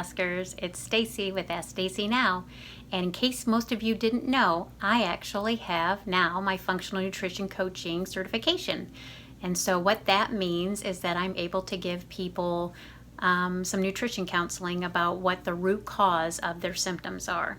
Askers. It's Stacy with Ask Stacy Now. And in case most of you didn't know, I actually have now my functional nutrition coaching certification. And so what that means is that I'm able to give people some nutrition counseling about what the root cause of their symptoms are.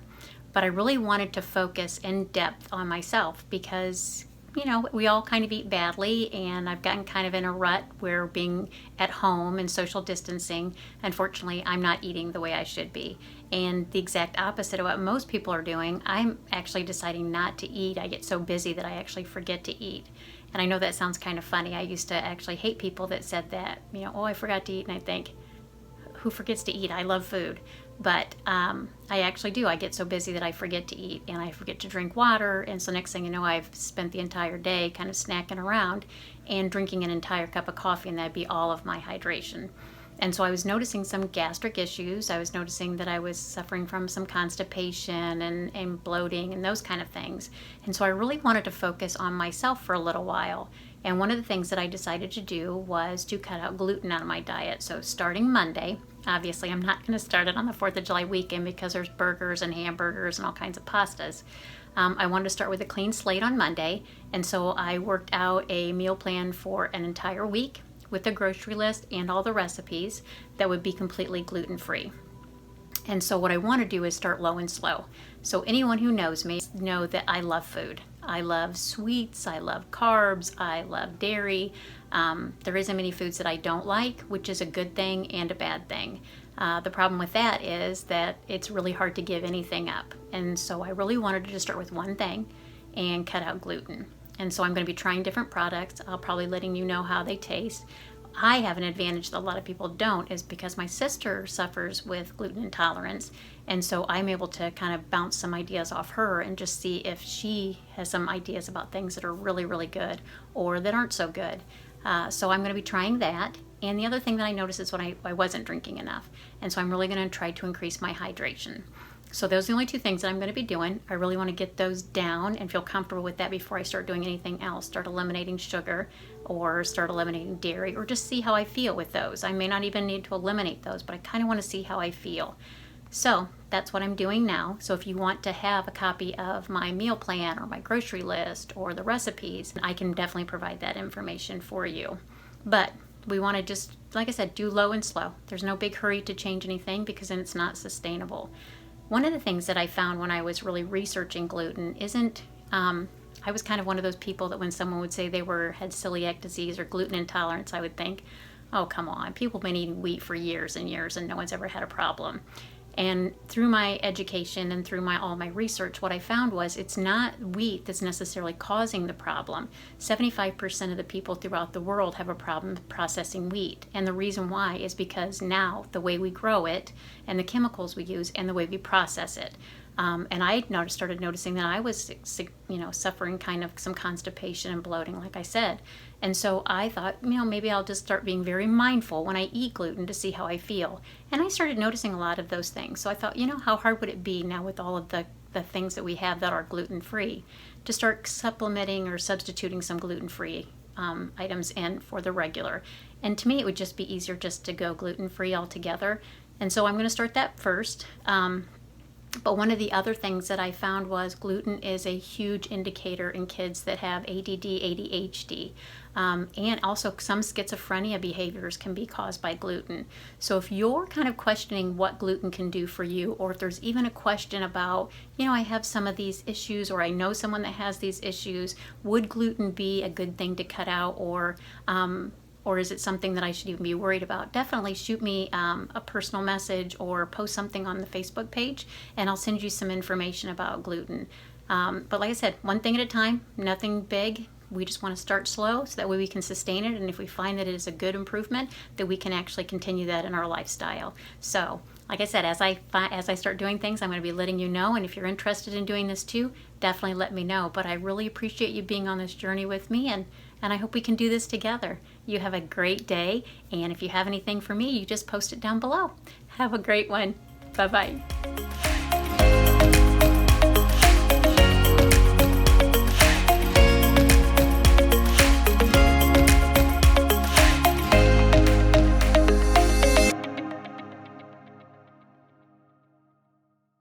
But I really wanted to focus in depth on myself because, you know, we all kind of eat badly, and I've gotten kind of in a rut where being at home and social distancing, unfortunately, I'm not eating the way I should be. And the exact opposite of what most people are doing, I'm actually deciding not to eat. I get so busy that I actually forget to eat. And I know that sounds kind of funny. I used to actually hate people that said that, you know, oh, I forgot to eat. And I think, who forgets to eat? I love food. But I actually do. I get so busy that I forget to eat, and I forget to drink water. And so next thing you know, I've spent the entire day kind of snacking around and drinking an entire cup of coffee, and that'd be all of my hydration. And so I was noticing some gastric issues. I was noticing that I was suffering from some constipation and bloating and those kind of things. And so I really wanted to focus on myself for a little while. And one of the things that I decided to do was to cut out gluten out of my diet. So starting Monday, obviously I'm not going to start it on the 4th of July weekend because there's burgers and hamburgers and all kinds of pastas. I wanted to start with a clean slate on Monday. And so I worked out a meal plan for an entire week with a grocery list and all the recipes that would be completely gluten-free. And so what I want to do is start low and slow. So anyone who knows me know that I love food. I love sweets, I love carbs, I love dairy. There isn't many foods that I don't like, which is a good thing and a bad thing. The problem with that is that it's really hard to give anything up. And so I really wanted to just start with one thing and cut out gluten. And so I'm going to be trying different products. I'll probably letting you know how they taste. I have an advantage that a lot of people don't, is because my sister suffers with gluten intolerance, and so I'm able to kind of bounce some ideas off her and just see if she has some ideas about things that are really, really good or that aren't so good. So I'm going to be trying that. And the other thing that I noticed is when I wasn't drinking enough, and so I'm really going to try to increase my hydration. So those are the only two things that I'm going to be doing. I really want to get those down and feel comfortable with that before I start doing anything else. Start eliminating sugar or start eliminating dairy, or just see how I feel with those. I may not even need to eliminate those, but I kind of want to see how I feel. So that's what I'm doing now. So if you want to have a copy of my meal plan or my grocery list or the recipes, I can definitely provide that information for you. But we want to just, like I said, do low and slow. There's no big hurry to change anything because then it's not sustainable. One of the things that I found when I was really researching gluten isn't, I was kind of one of those people that when someone would say they had celiac disease or gluten intolerance, I would think, oh, come on, people have been eating wheat for years and years and no one's ever had a problem. And through my education and through all my research, what I found was it's not wheat that's necessarily causing the problem. 75% of the people throughout the world have a problem processing wheat. And the reason why is because now the way we grow it and the chemicals we use and the way we process it. And I started noticing that I was, suffering kind of some constipation and bloating, like I said. And so I thought, maybe I'll just start being very mindful when I eat gluten to see how I feel. And I started noticing a lot of those things. So I thought, how hard would it be now with all of the things that we have that are gluten-free to start supplementing or substituting some gluten-free items in for the regular. And to me, it would just be easier just to go gluten-free altogether. And so I'm going to start that first. But one of the other things that I found was gluten is a huge indicator in kids that have ADD, ADHD, and also some schizophrenia behaviors can be caused by gluten. So if you're kind of questioning what gluten can do for you, or if there's even a question about, I have some of these issues, or I know someone that has these issues, would gluten be a good thing to cut out, or is it something that I should even be worried about? Definitely shoot me a personal message or post something on the Facebook page, and I'll send you some information about gluten. But like I said, one thing at a time, nothing big. We just want to start slow so that way we can sustain it. And if we find that it is a good improvement, that we can actually continue that in our lifestyle. So like I said, as I start doing things, I'm going to be letting you know. And if you're interested in doing this too, definitely let me know. But I really appreciate you being on this journey with me, and I hope we can do this together. You have a great day. And if you have anything for me, you just post it down below. Have a great one. Bye-bye.